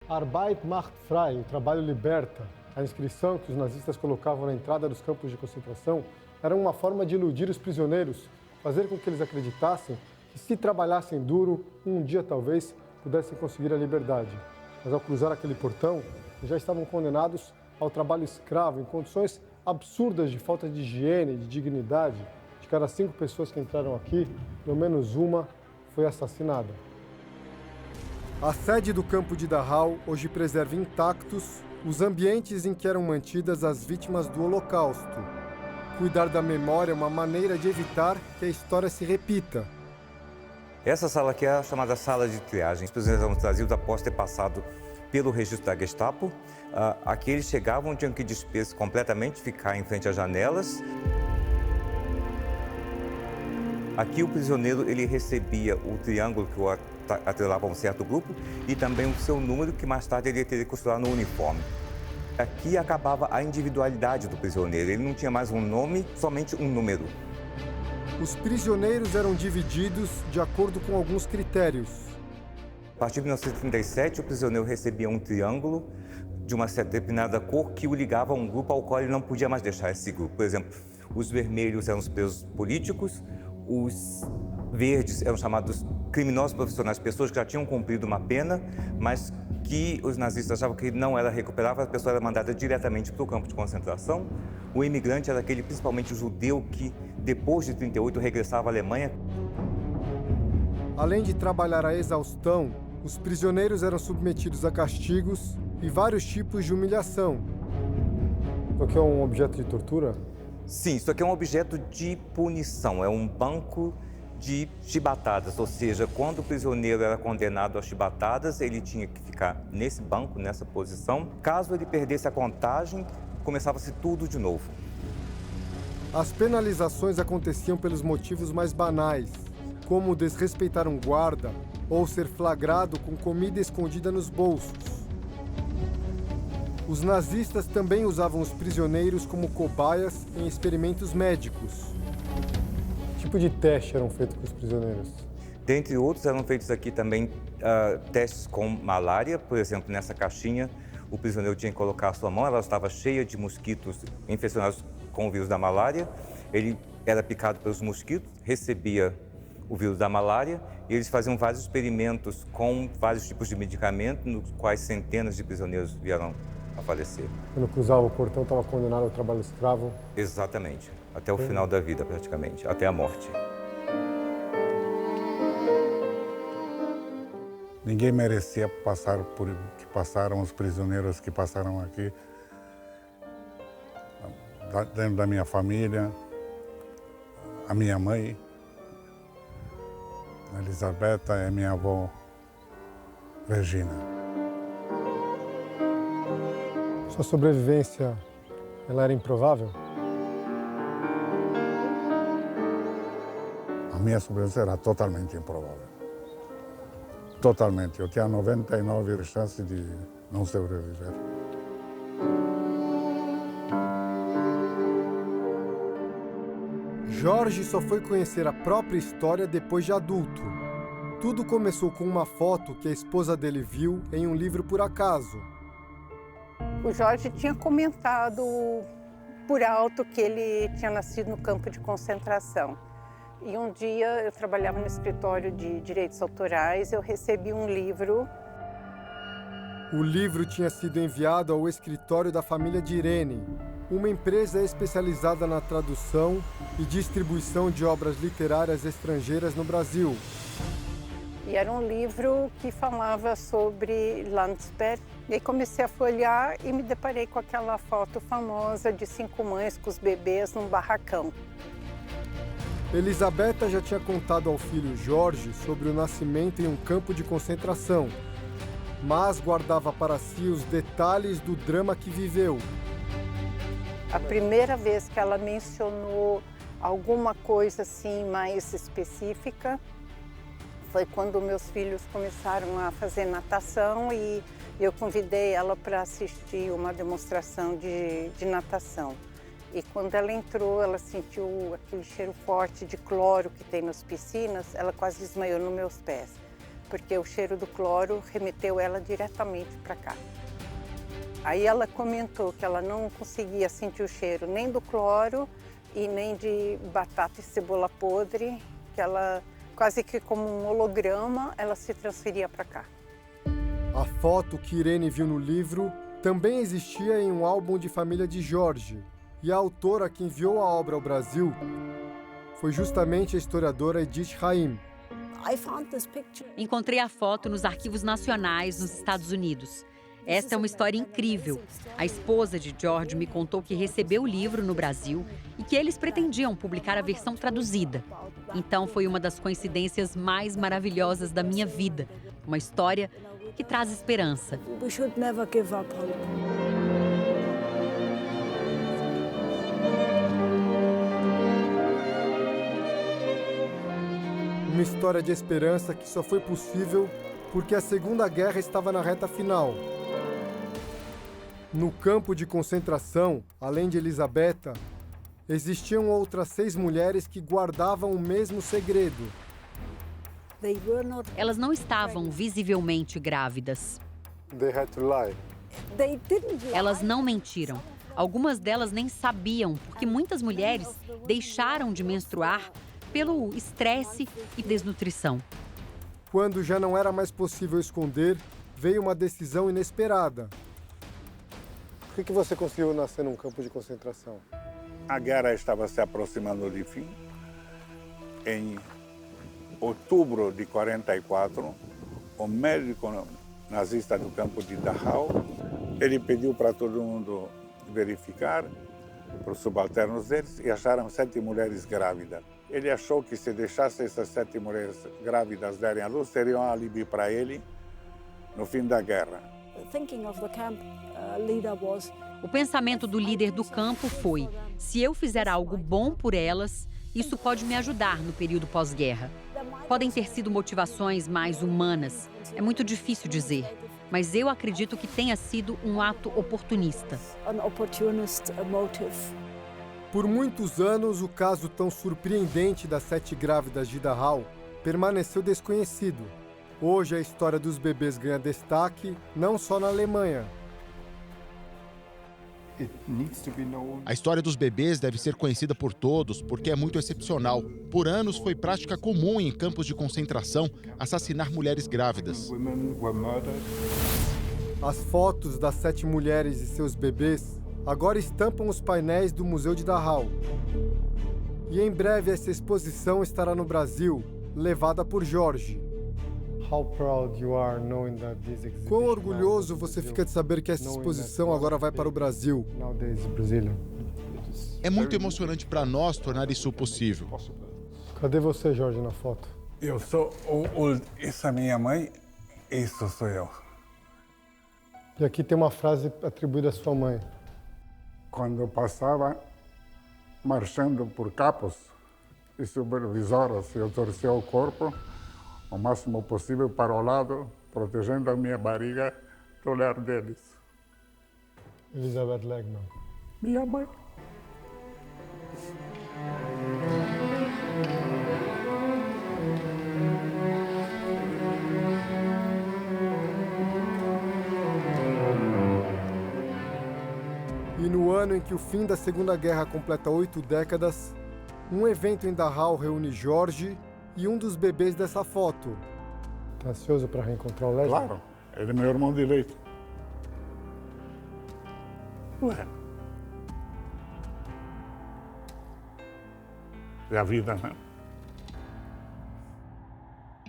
Arbeit macht frei, o trabalho liberta. A inscrição que os nazistas colocavam na entrada dos campos de concentração era uma forma de iludir os prisioneiros, fazer com que eles acreditassem que se trabalhassem duro, um dia talvez pudessem conseguir a liberdade. Mas ao cruzar aquele portão, já estavam condenados ao trabalho escravo, em condições absurdas de falta de higiene, de dignidade. De cada 5 pessoas que entraram aqui, pelo menos uma foi assassinada. A sede do campo de Dachau hoje preserva intactos os ambientes em que eram mantidas as vítimas do Holocausto. Cuidar da memória é uma maneira de evitar que a história se repita. Essa sala aqui é a chamada sala de triagem. Os prisioneiros eram trazidos após ter passado pelo registro da Gestapo. Aqui eles chegavam, tinham que despir-se completamente, ficar em frente às janelas. Aqui o prisioneiro ele recebia o triângulo que o atrelava a um certo grupo e também o seu número, que mais tarde ele teria que costurar no uniforme. Aqui acabava a individualidade do prisioneiro. Ele não tinha mais um nome, somente um número. Os prisioneiros eram divididos de acordo com alguns critérios. A partir de 1937, o prisioneiro recebia um triângulo de uma certa determinada cor que o ligava a um grupo ao qual ele não podia mais deixar esse grupo. Por exemplo, os vermelhos eram os presos políticos, os verdes eram chamados criminosos profissionais, pessoas que já tinham cumprido uma pena, mas que os nazistas achavam que não era recuperável, a pessoa era mandada diretamente para o campo de concentração. O imigrante era aquele, principalmente o judeu, que depois de 1938 regressava à Alemanha. Além de trabalhar à exaustão, os prisioneiros eram submetidos a castigos e vários tipos de humilhação. Isso aqui é um objeto de tortura? Sim, isso aqui é um objeto de punição, é um banco de chibatadas, ou seja, quando o prisioneiro era condenado a chibatadas, ele tinha que ficar nesse banco, nessa posição. Caso ele perdesse a contagem, começava-se tudo de novo. As penalizações aconteciam pelos motivos mais banais, como desrespeitar um guarda ou ser flagrado com comida escondida nos bolsos. Os nazistas também usavam os prisioneiros como cobaias em experimentos médicos. Que tipo de teste eram feitos com os prisioneiros? Dentre outros, eram feitos aqui também testes com malária. Por exemplo, nessa caixinha, o prisioneiro tinha que colocar a sua mão, ela estava cheia de mosquitos infeccionados com o vírus da malária. Ele era picado pelos mosquitos, recebia o vírus da malária e eles faziam vários experimentos com vários tipos de medicamento, nos quais centenas de prisioneiros vieram a falecer. Quando cruzava o portão, estava condenado ao trabalho escravo? Exatamente, até o final da vida praticamente, até a morte. Ninguém merecia passar por o que passaram os prisioneiros que passaram aqui. Dentro da minha família, a minha mãe, a Elisabetta, e a minha avó, Regina. Sua sobrevivência, ela era improvável? A minha sobrevivência era totalmente improvável. Totalmente. Eu tinha 99 chances de não sobreviver. Jorge só foi conhecer a própria história depois de adulto. Tudo começou com uma foto que a esposa dele viu em um livro por acaso. O Jorge tinha comentado por alto que ele tinha nascido no campo de concentração. E um dia eu trabalhava no escritório de direitos autorais, eu recebi um livro. O livro tinha sido enviado ao escritório da família de Irene, uma empresa especializada na tradução e distribuição de obras literárias estrangeiras no Brasil. E era um livro que falava sobre Landsberg. E aí comecei a folhear e me deparei com aquela foto famosa de 5 mães com os bebês num barracão. Elisabetta já tinha contado ao filho Jorge sobre o nascimento em um campo de concentração, mas guardava para si os detalhes do drama que viveu. A primeira vez que ela mencionou alguma coisa assim mais específica foi quando meus filhos começaram a fazer natação e eu convidei ela para assistir uma demonstração de natação. E quando ela entrou, ela sentiu aquele cheiro forte de cloro que tem nas piscinas, ela quase desmaiou nos meus pés. porque o cheiro do cloro remeteu ela diretamente para cá. Aí ela comentou que ela não conseguia sentir o cheiro nem do cloro e nem de batata e cebola podre, que ela, quase que como um holograma, ela se transferia para cá. A foto que Irene viu no livro também existia em um álbum de família de Jorge, e a autora que enviou a obra ao Brasil foi justamente a historiadora Edith Haim. Encontrei a foto nos arquivos nacionais nos Estados Unidos. Esta é uma história incrível. A esposa de George me contou que recebeu o livro no Brasil e que eles pretendiam publicar a versão traduzida. Então foi uma das coincidências mais maravilhosas da minha vida. Uma história que traz esperança. We should never give up hope. Uma história de esperança que só foi possível porque a Segunda Guerra estava na reta final. No campo de concentração, além de Elisabetta, existiam outras 6 mulheres que guardavam o mesmo segredo. Elas não estavam visivelmente grávidas. They had to lie. Elas não mentiram. Algumas delas nem sabiam, porque muitas mulheres deixaram de menstruar pelo estresse e desnutrição. Quando já não era mais possível esconder, veio uma decisão inesperada. Por que você conseguiu nascer num campo de concentração? A guerra estava se aproximando de fim. Em outubro de 44, o médico nazista do campo de Dachau, ele pediu para todo mundo verificar, para os subalternos deles, e acharam 7 mulheres grávidas. Ele achou que se deixasse essas 7 mulheres grávidas darem à luz, seria um alívio para ele no fim da guerra. O pensamento do líder do campo foi: se eu fizer algo bom por elas, isso pode me ajudar no período pós-guerra. Podem ter sido motivações mais humanas, é muito difícil dizer, mas eu acredito que tenha sido um ato oportunista. Por muitos anos, o caso tão surpreendente das 7 grávidas de Dachau permaneceu desconhecido. Hoje, a história dos bebês ganha destaque, não só na Alemanha. A história dos bebês deve ser conhecida por todos porque é muito excepcional. Por anos, foi prática comum em campos de concentração assassinar mulheres grávidas. As fotos das 7 mulheres e seus bebês agora estampam os painéis do Museu de Dachau. E em breve essa exposição estará no Brasil, levada por Jorge. Quão orgulhoso você fica de saber que essa exposição agora vai para o Brasil? É muito emocionante para nós tornar isso possível. Cadê você, Jorge, na foto? Eu sou essa é minha mãe, isso sou eu. E aqui tem uma frase atribuída à sua mãe. Quando eu passava marchando por capos e supervisoras, eu torcia o corpo o máximo possível para o lado, protegendo a minha barriga do olhar deles. Elisabeth Legman. Minha mãe. E no ano em que o fim da Segunda Guerra completa 8 décadas, um evento em Dachau reúne Jorge e um dos bebês dessa foto. Tá ansioso para reencontrar o Leslie? Claro, ele é meu irmão de leite. Ué. É a vida, né?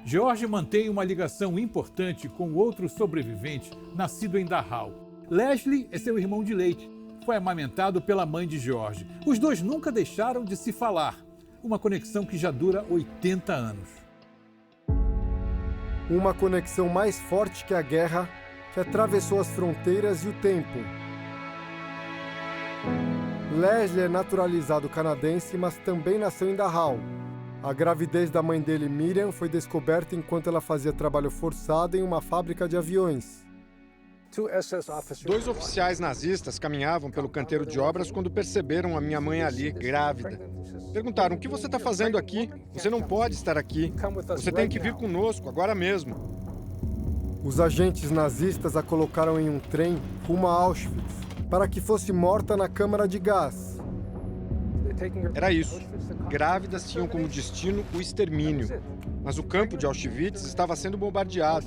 Jorge mantém uma ligação importante com outro sobrevivente nascido em Dachau. Leslie é seu irmão de leite. Foi amamentado pela mãe de Jorge. Os dois nunca deixaram de se falar. Uma conexão que já dura 80 anos. Uma conexão mais forte que a guerra, que atravessou as fronteiras e o tempo. Leslie é naturalizado canadense, mas também nasceu em Dachau. A gravidez da mãe dele, Miriam, foi descoberta enquanto ela fazia trabalho forçado em uma fábrica de aviões. 2 oficiais nazistas caminhavam pelo canteiro de obras quando perceberam a minha mãe ali, grávida. Perguntaram: o que você está fazendo aqui? Você não pode estar aqui. Você tem que vir conosco, agora mesmo. Os agentes nazistas a colocaram em um trem rumo a Auschwitz para que fosse morta na câmara de gás. Era isso. Grávidas tinham como destino o extermínio. Mas o campo de Auschwitz estava sendo bombardeado.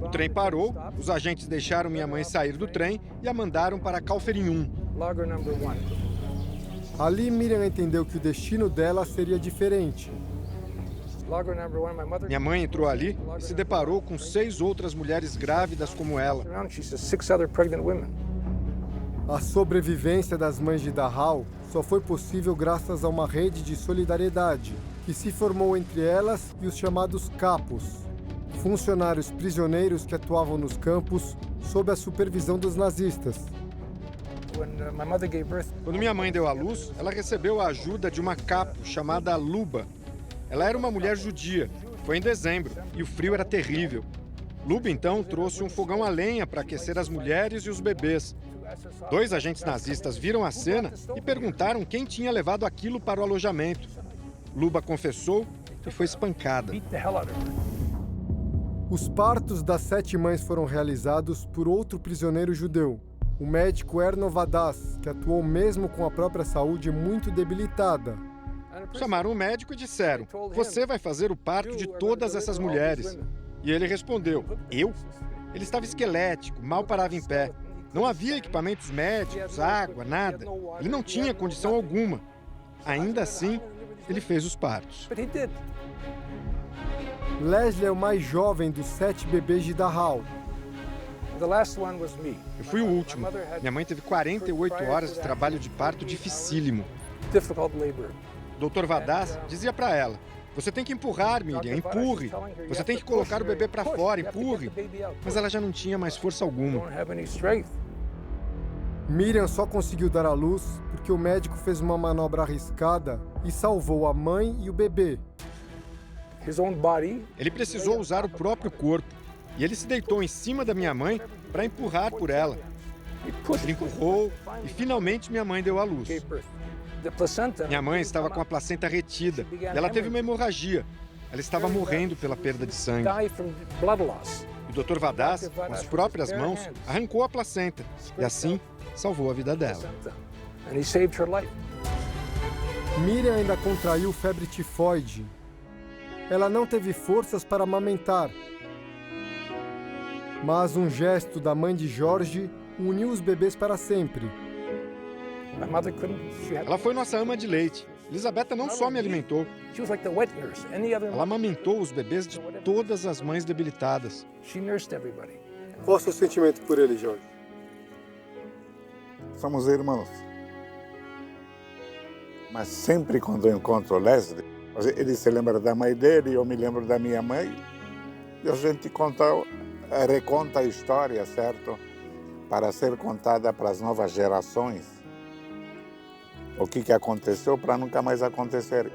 O trem parou, os agentes deixaram minha mãe sair do trem e a mandaram para Kaufering 1. Ali, Miriam entendeu que o destino dela seria diferente. Minha mãe entrou ali e se deparou com 6 outras mulheres grávidas como ela. A sobrevivência das mães de Dachau só foi possível graças a uma rede de solidariedade que se formou entre elas e os chamados capos, funcionários prisioneiros que atuavam nos campos sob a supervisão dos nazistas. Quando minha mãe deu à luz, ela recebeu a ajuda de uma capo chamada Luba. Ela era uma mulher judia. Foi em dezembro e o frio era terrível. Luba, então, trouxe um fogão a lenha para aquecer as mulheres e os bebês. 2 agentes nazistas viram a cena e perguntaram quem tinha levado aquilo para o alojamento. Luba confessou e foi espancada. Os partos das 7 mães foram realizados por outro prisioneiro judeu, o médico Erno Vadas, que atuou mesmo com a própria saúde muito debilitada. Chamaram o médico e disseram: você vai fazer o parto de todas essas mulheres. E ele respondeu: eu? Ele estava esquelético, mal parava em pé. Não havia equipamentos médicos, água, nada. Ele não tinha condição alguma. Ainda assim, ele fez os partos. Leslie é o mais jovem dos 7 bebês de Dachau. Eu fui o último. Minha mãe teve 48 horas de trabalho de parto dificílimo. O Dr. Vadas dizia para ela: você tem que empurrar, Miriam, empurre. Você tem que colocar o bebê para fora, empurre. Mas ela já não tinha mais força alguma. Miriam só conseguiu dar à luz porque o médico fez uma manobra arriscada e salvou a mãe e o bebê. Ele precisou usar o próprio corpo e ele se deitou em cima da minha mãe para empurrar por ela. Ele empurrou e finalmente minha mãe deu à luz. Minha mãe estava com a placenta retida e ela teve uma hemorragia. Ela estava morrendo pela perda de sangue. O Dr. Vadas, com as próprias mãos, arrancou a placenta e assim salvou a vida dela. Miriam ainda contraiu febre tifoide. Ela não teve forças para amamentar. Mas um gesto da mãe de Jorge uniu os bebês para sempre. Ela foi nossa ama de leite. Elisabetta não só me alimentou, ela amamentou os bebês de todas as mães debilitadas. Qual o seu sentimento por ele, Jorge? Somos irmãos. Mas sempre quando eu encontro o Leslie, ele se lembra da mãe dele, eu me lembro da minha mãe, e a gente reconta a história, certo? Para ser contada para as novas gerações. O que aconteceu para nunca mais acontecer.